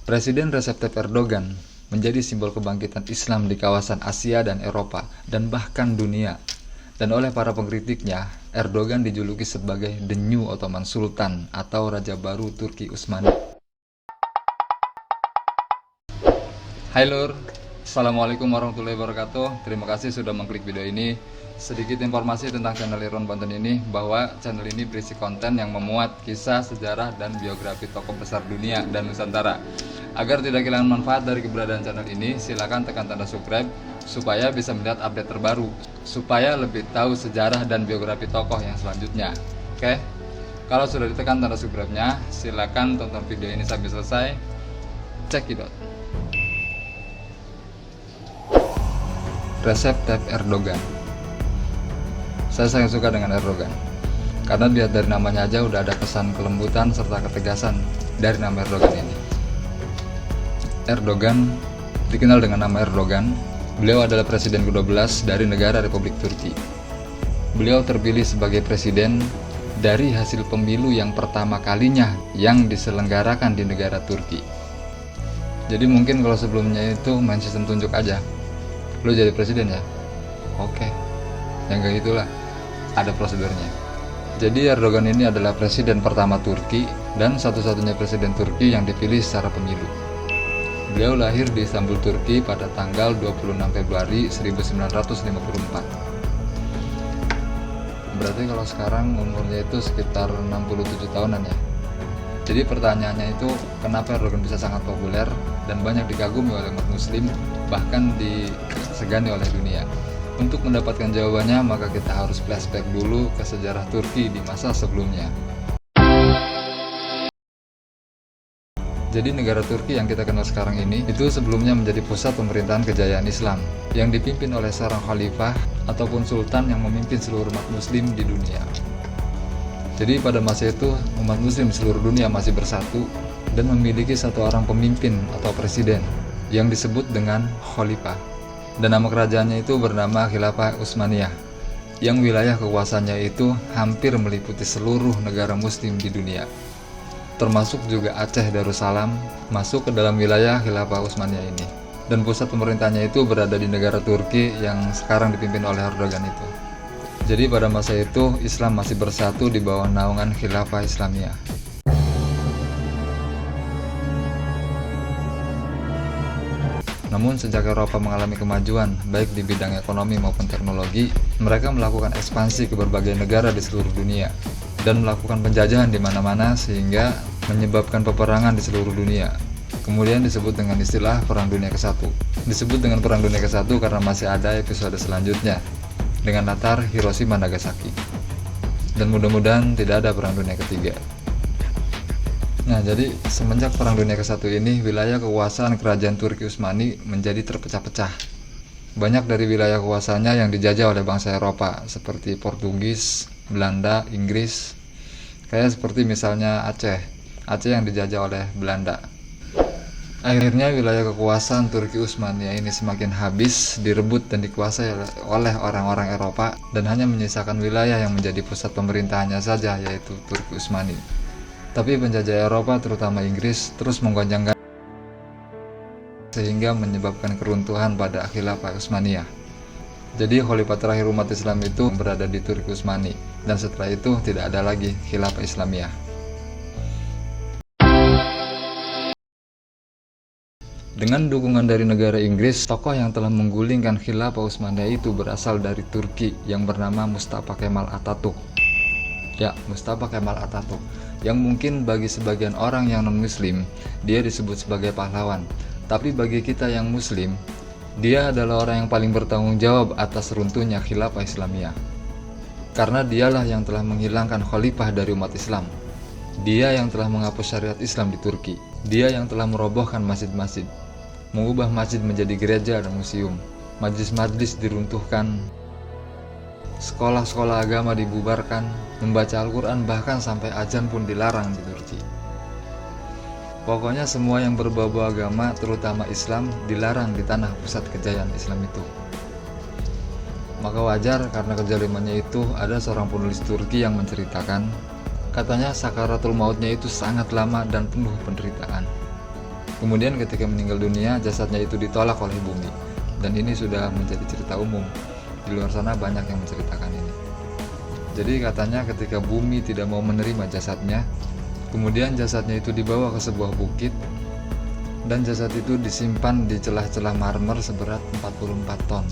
Presiden Recep Tayyip Erdogan menjadi simbol kebangkitan Islam di kawasan Asia dan Eropa, dan bahkan dunia. Dan oleh para pengkritiknya, Erdogan dijuluki sebagai The New Ottoman Sultan atau Raja Baru Turki Utsmani. Hai Lur, Assalamualaikum warahmatullahi wabarakatuh. Terima kasih sudah mengklik video ini. Sedikit informasi tentang channel Irwan Banten ini, bahwa channel ini berisi konten yang memuat kisah, sejarah, dan biografi tokoh besar dunia dan Nusantara. Agar tidak kehilangan manfaat dari keberadaan channel ini, silakan tekan tanda subscribe supaya bisa melihat update terbaru, supaya lebih tahu sejarah dan biografi tokoh yang selanjutnya. Oke, kalau sudah ditekan tanda subscribe-nya, silakan tonton video ini sampai selesai. Check it out. Recep Tayyip Erdogan. Saya sangat suka dengan Erdogan, karena lihat dari namanya aja udah ada kesan kelembutan serta ketegasan dari nama Erdogan ini. Erdogan dikenal dengan nama Erdogan. Beliau adalah presiden ke-12 dari negara Republik Turki. Beliau terpilih sebagai presiden dari hasil pemilu yang pertama kalinya yang diselenggarakan di negara Turki. Jadi mungkin kalau sebelumnya itu main sistem tunjuk aja, lo jadi presiden ya, oke, yang kayak gitulah, ada prosedurnya. Jadi Erdogan ini adalah presiden pertama Turki dan satu-satunya presiden Turki yang dipilih secara pemilu. Beliau lahir di Istanbul, Turki pada tanggal 26 Februari 1954. Berarti kalau sekarang umurnya itu sekitar 67 tahunan ya. Jadi pertanyaannya itu, kenapa Erdogan bisa sangat populer dan banyak dikagumi oleh umat muslim, bahkan disegani oleh dunia? Untuk mendapatkan jawabannya, maka kita harus flashback dulu ke sejarah Turki di masa sebelumnya. Jadi negara Turki yang kita kenal sekarang ini, itu sebelumnya menjadi pusat pemerintahan kejayaan Islam, yang dipimpin oleh seorang khalifah ataupun sultan yang memimpin seluruh umat muslim di dunia. Jadi pada masa itu, umat muslim di seluruh dunia masih bersatu dan memiliki satu orang pemimpin atau presiden yang disebut dengan khalifah. Dan nama kerajaannya itu bernama Khilafah Utsmaniyah, yang wilayah kekuasaannya itu hampir meliputi seluruh negara muslim di dunia, termasuk juga Aceh Darussalam masuk ke dalam wilayah Khilafah Utsmaniyah ini. Dan pusat pemerintahnya itu berada di negara Turki yang sekarang dipimpin oleh Erdogan itu. Jadi pada masa itu Islam masih bersatu di bawah naungan Khilafah Islamiyah. Namun sejak Eropa mengalami kemajuan baik di bidang ekonomi maupun teknologi, mereka melakukan ekspansi ke berbagai negara di seluruh dunia dan melakukan penjajahan di mana-mana sehingga menyebabkan peperangan di seluruh dunia. Kemudian disebut dengan istilah Perang Dunia ke-1. Disebut dengan Perang Dunia ke-1 karena masih ada episode selanjutnya dengan latar Hiroshima Nagasaki. Dan mudah-mudahan tidak ada Perang Dunia ketiga. Nah, jadi semenjak Perang Dunia ke-1 ini, wilayah kekuasaan kerajaan Turki Utsmani menjadi terpecah-pecah. Banyak dari wilayah kekuasaannya yang dijajah oleh bangsa Eropa seperti Portugis, Belanda, Inggris. Kayak seperti misalnya Aceh yang dijajah oleh Belanda. Akhirnya wilayah kekuasaan Turki Utsmaniyah ini semakin habis direbut dan dikuasai oleh orang-orang Eropa, dan hanya menyisakan wilayah yang menjadi pusat pemerintahannya saja, yaitu Turki Utsmani. Tapi penjajah Eropa terutama Inggris terus menggoncangkan sehingga menyebabkan keruntuhan pada Khilafah Utsmaniyah. Jadi khalifah terakhir umat Islam itu berada di Turki Utsmani, dan setelah itu tidak ada lagi Khilafah Islamiyah. Dengan dukungan dari negara Inggris, tokoh yang telah menggulingkan Khilafah Utsmaniyah itu berasal dari Turki yang bernama Mustafa Kemal Atatürk. Ya, Mustafa Kemal Atatürk, yang mungkin bagi sebagian orang yang non-muslim, dia disebut sebagai pahlawan. Tapi bagi kita yang muslim, dia adalah orang yang paling bertanggung jawab atas runtuhnya Khilafah Islamiyah. Karena dialah yang telah menghilangkan khalifah dari umat Islam. Dia yang telah menghapus syariat Islam di Turki. Dia yang telah merobohkan masjid-masjid, mengubah masjid menjadi gereja dan museum, majlis-majlis diruntuhkan, sekolah-sekolah agama dibubarkan, membaca Al-Quran bahkan sampai azan pun dilarang di Turki. Pokoknya semua yang berbau-bau agama, terutama Islam, dilarang di tanah pusat kejayaan Islam itu. Maka wajar karena kezalimannya itu, ada seorang penulis Turki yang menceritakan, katanya sakaratul mautnya itu sangat lama dan penuh penderitaan. Kemudian ketika meninggal dunia, jasadnya itu ditolak oleh bumi. Dan ini sudah menjadi cerita umum. Di luar sana banyak yang menceritakan ini. Jadi katanya ketika bumi tidak mau menerima jasadnya, kemudian jasadnya itu dibawa ke sebuah bukit, dan jasad itu disimpan di celah-celah marmer seberat 44 ton.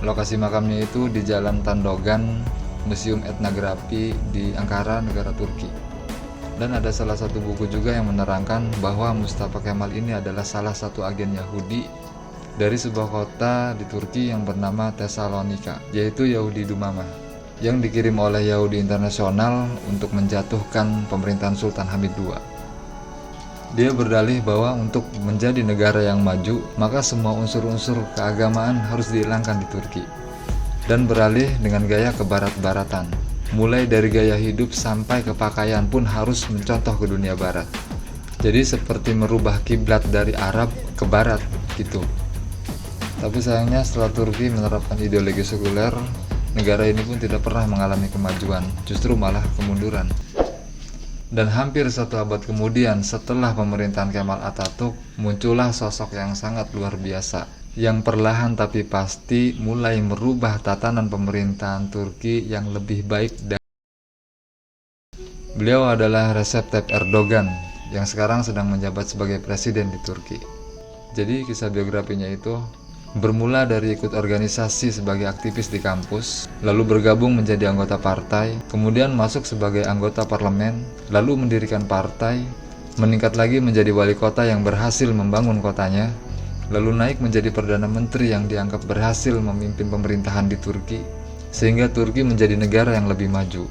Lokasi makamnya itu di Jalan Tandogan, Museum Etnografi di Ankara, negara Turki. Dan ada salah satu buku juga yang menerangkan bahwa Mustafa Kemal ini adalah salah satu agen Yahudi dari sebuah kota di Turki yang bernama Tesalonika, yaitu Yahudi Dumama, yang dikirim oleh Yahudi Internasional untuk menjatuhkan pemerintahan Sultan Hamid II. Dia berdalih bahwa untuk menjadi negara yang maju, maka semua unsur-unsur keagamaan harus dihilangkan di Turki, dan beralih dengan gaya kebarat-baratan. Mulai dari gaya hidup sampai ke pakaian pun harus mencontoh ke dunia barat. Jadi seperti merubah kiblat dari Arab ke barat gitu. Tapi sayangnya setelah Turki menerapkan ideologi sekuler, negara ini pun tidak pernah mengalami kemajuan, justru malah kemunduran. Dan hampir satu abad kemudian setelah pemerintahan Kemal Atatürk, muncullah sosok yang sangat luar biasa, yang perlahan tapi pasti mulai merubah tatanan pemerintahan Turki yang lebih baik. Beliau adalah Recep Tayyip Erdogan yang sekarang sedang menjabat sebagai presiden di Turki. Jadi kisah biografinya itu bermula dari ikut organisasi sebagai aktivis di kampus, lalu bergabung menjadi anggota partai, kemudian masuk sebagai anggota parlemen, lalu mendirikan partai, meningkat lagi menjadi wali kota yang berhasil membangun kotanya, lalu naik menjadi Perdana Menteri yang dianggap berhasil memimpin pemerintahan di Turki, sehingga Turki menjadi negara yang lebih maju.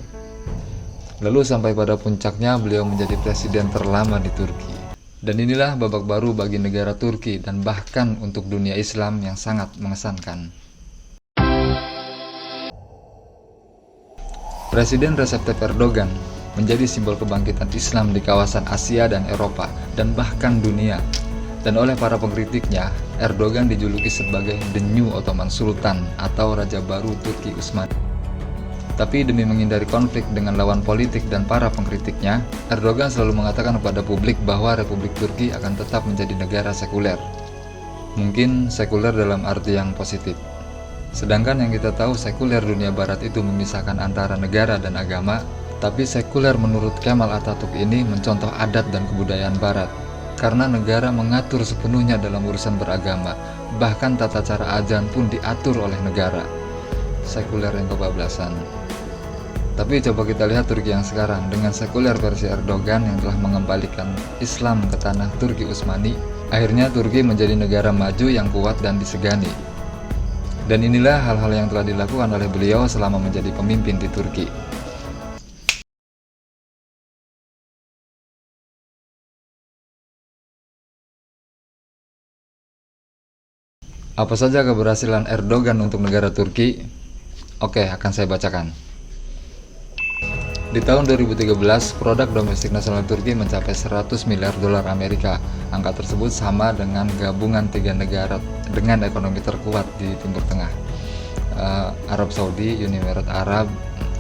Lalu sampai pada puncaknya beliau menjadi presiden terlama di Turki. Dan inilah babak baru bagi negara Turki dan bahkan untuk dunia Islam yang sangat mengesankan. Presiden Recep Tayyip Erdogan menjadi simbol kebangkitan Islam di kawasan Asia dan Eropa dan bahkan dunia. Dan oleh para pengkritiknya, Erdogan dijuluki sebagai The New Ottoman Sultan atau Raja Baru Turki Utsmani. Tapi demi menghindari konflik dengan lawan politik dan para pengkritiknya, Erdogan selalu mengatakan kepada publik bahwa Republik Turki akan tetap menjadi negara sekuler. Mungkin sekuler dalam arti yang positif. Sedangkan yang kita tahu sekuler dunia barat itu memisahkan antara negara dan agama, tapi sekuler menurut Kemal Atatürk ini mencontoh adat dan kebudayaan barat. Karena negara mengatur sepenuhnya dalam urusan beragama, bahkan tata cara azan pun diatur oleh negara. Sekuler yang kebablasan. Tapi coba kita lihat Turki yang sekarang dengan sekuler versi Erdogan yang telah mengembalikan Islam ke tanah Turki Utsmani. Akhirnya Turki menjadi negara maju yang kuat dan disegani. Dan inilah hal-hal yang telah dilakukan oleh beliau selama menjadi pemimpin di Turki. Apa saja keberhasilan Erdogan untuk negara Turki? Oke, akan saya bacakan. Di tahun 2013, produk domestik nasional Turki mencapai 100 miliar dolar Amerika. Angka tersebut sama dengan gabungan 3 negara dengan ekonomi terkuat di Timur Tengah. Arab Saudi, Uni Emirat Arab,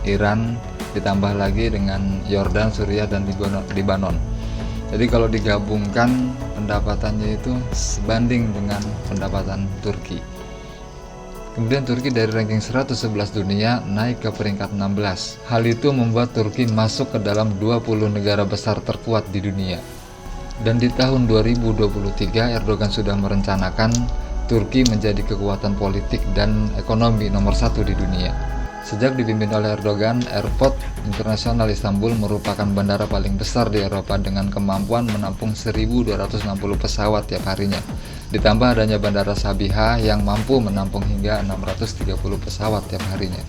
Iran, ditambah lagi dengan Yordan, Suriah, dan Libanon. Jadi kalau digabungkan pendapatannya itu sebanding dengan pendapatan Turki. Kemudian Turki dari ranking 111 dunia naik ke peringkat 16. Hal itu membuat Turki masuk ke dalam 20 negara besar terkuat di dunia. Dan di tahun 2023 Erdogan sudah merencanakan Turki menjadi kekuatan politik dan ekonomi nomor 1 di dunia. Sejak dipimpin oleh Erdogan, Airport Internasional Istanbul merupakan bandara paling besar di Eropa dengan kemampuan menampung 1.260 pesawat tiap harinya. Ditambah adanya Bandara Sabiha yang mampu menampung hingga 630 pesawat tiap harinya.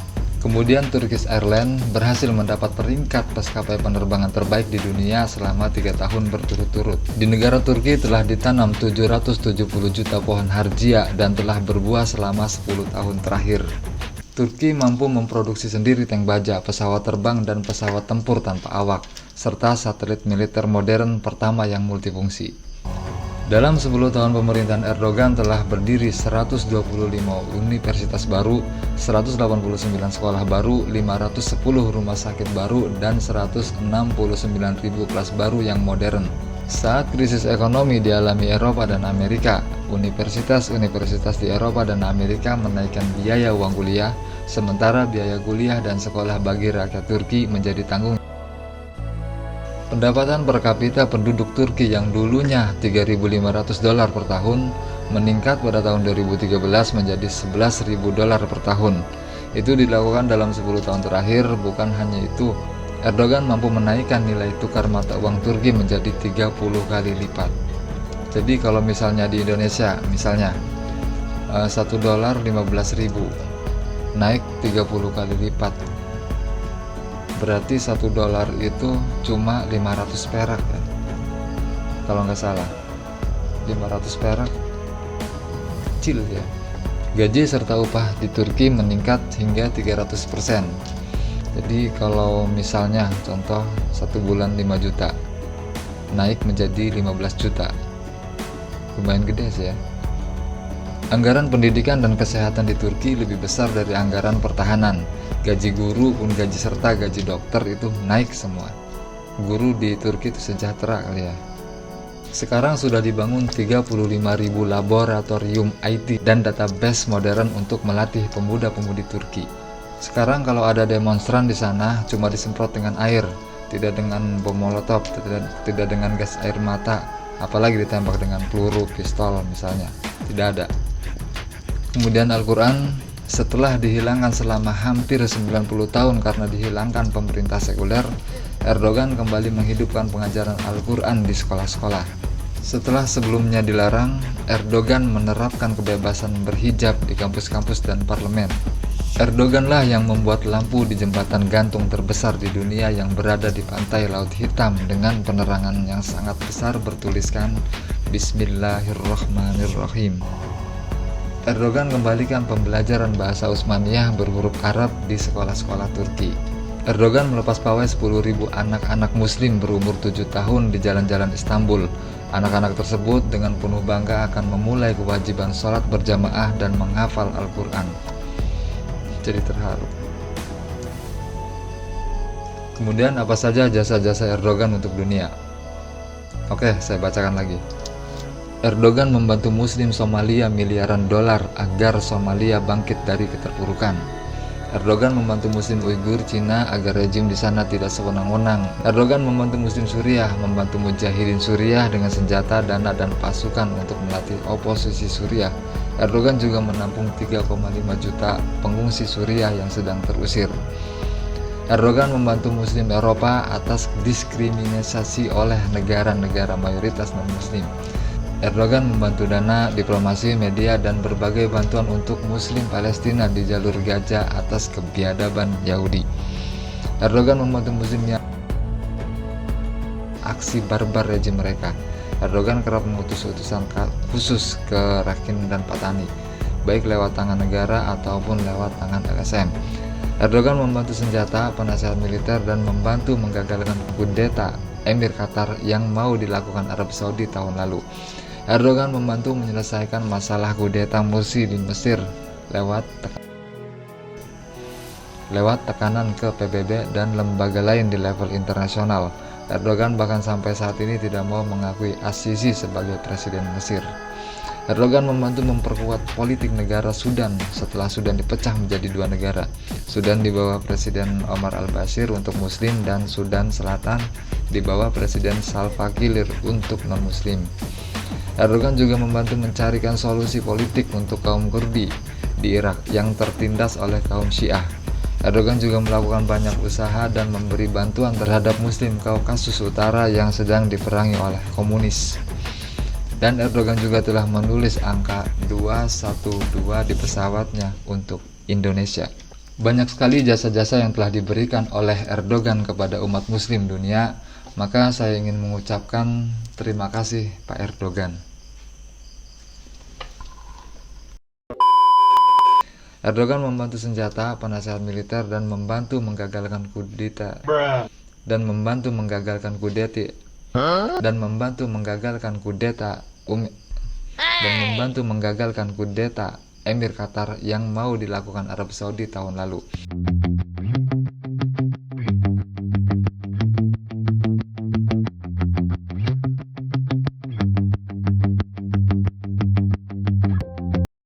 Kemudian Turkish Airlines berhasil mendapat peringkat maskapai penerbangan terbaik di dunia selama 3 tahun berturut-turut. Di negara Turki telah ditanam 770 juta pohon harjia dan telah berbuah selama 10 tahun terakhir. Turki mampu memproduksi sendiri tank baja, pesawat terbang, dan pesawat tempur tanpa awak, serta satelit militer modern pertama yang multifungsi. Dalam 10 tahun pemerintahan Erdogan telah berdiri 125 universitas baru, 189 sekolah baru, 510 rumah sakit baru, dan 169.000 kelas baru yang modern. Saat krisis ekonomi dialami Eropa dan Amerika, universitas-universitas di Eropa dan Amerika menaikkan biaya uang kuliah, sementara biaya kuliah dan sekolah bagi rakyat Turki menjadi tanggung. Pendapatan per kapita penduduk Turki yang dulunya $3.500 per tahun meningkat pada tahun 2013 menjadi $11.000 per tahun. Itu dilakukan dalam 10 tahun terakhir. Bukan hanya itu, Erdogan mampu menaikkan nilai tukar mata uang Turki menjadi 30 kali lipat. Jadi kalau misalnya di Indonesia, misalnya $1 15.000, naik 30 kali lipat. Berarti $1 itu cuma 500 perak ya. Kalau nggak salah 500 perak kecil ya. Gaji serta upah di Turki meningkat hingga 300%. Jadi kalau misalnya contoh 1 bulan 5 juta naik menjadi 15 juta, lumayan gede sih ya. Anggaran pendidikan dan kesehatan di Turki lebih besar dari anggaran pertahanan. Gaji guru pun gaji serta gaji dokter itu naik semua. Guru di Turki itu sejahtera kali ya. Sekarang sudah dibangun 35.000 laboratorium IT dan database modern untuk melatih pemuda-pemudi Turki. Sekarang kalau ada demonstran di sana cuma disemprot dengan air, tidak dengan bom molotov, tidak dengan gas air mata, apalagi ditembak dengan peluru, pistol misalnya. Tidak ada. Kemudian Al-Quran setelah dihilangkan selama hampir 90 tahun karena dihilangkan pemerintah sekuler, Erdogan kembali menghidupkan pengajaran Al-Quran di sekolah-sekolah. Setelah sebelumnya dilarang, Erdogan menerapkan kebebasan berhijab di kampus-kampus dan parlemen. Erdoganlah yang membuat lampu di jembatan gantung terbesar di dunia yang berada di pantai Laut Hitam dengan penerangan yang sangat besar bertuliskan Bismillahirrahmanirrahim. Erdogan kembalikan pembelajaran bahasa Utsmaniyah berhuruf Arab di sekolah-sekolah Turki. Erdogan melepas pawai 10.000 anak-anak muslim berumur 7 tahun di jalan-jalan Istanbul. Anak-anak tersebut dengan penuh bangga akan memulai kewajiban sholat berjamaah dan menghafal Al-Quran. Jadi terharu. Kemudian apa saja jasa-jasa Erdogan untuk dunia? Oke, saya bacakan lagi. Erdogan membantu Muslim Somalia miliaran dolar agar Somalia bangkit dari keterpurukan. Erdogan membantu Muslim Uighur Cina agar rejim di sana tidak sewenang-wenang. Erdogan membantu Muslim Suriah, membantu Mujahidin Suriah dengan senjata, dana, dan pasukan untuk melatih oposisi Suriah. Erdogan juga menampung 3,5 juta pengungsi Suriah yang sedang terusir. Erdogan membantu Muslim Eropa atas diskriminasi oleh negara-negara mayoritas non-Muslim. Erdogan membantu dana, diplomasi, media, dan berbagai bantuan untuk Muslim Palestina di jalur Gaza atas kebiadaban Yahudi. Erdogan membantu Muslimnya aksi barbar rejim mereka. Erdogan kerap mengutus utusan khusus ke Rakhine dan Patani, baik lewat tangan negara ataupun lewat tangan LSM. Erdogan membantu senjata, penasihat militer, dan membantu menggagalkan kudeta Emir Qatar yang mau dilakukan Arab Saudi tahun lalu. Erdogan membantu menyelesaikan masalah kudeta Mursi di Mesir lewat tekanan ke PBB dan lembaga lain di level internasional. Erdogan bahkan sampai saat ini tidak mau mengakui As-Sisi sebagai presiden Mesir. Erdogan membantu memperkuat politik negara Sudan setelah Sudan dipecah menjadi 2 negara. Sudan di bawah Presiden Omar al-Bashir untuk Muslim dan Sudan Selatan di bawah Presiden Salva Kiir untuk non-Muslim. Erdogan juga membantu mencarikan solusi politik untuk kaum Kurdi di Irak yang tertindas oleh kaum Syiah. Erdogan juga melakukan banyak usaha dan memberi bantuan terhadap Muslim Kaukasus Utara yang sedang diperangi oleh komunis. Dan Erdogan juga telah menulis angka 212 di pesawatnya untuk Indonesia. Banyak sekali jasa-jasa yang telah diberikan oleh Erdogan kepada umat Muslim dunia, maka saya ingin mengucapkan terima kasih Pak Erdogan. Erdogan membantu senjata, penasihat militer, dan membantu menggagalkan kudeta Emir Qatar yang mau dilakukan Arab Saudi tahun lalu.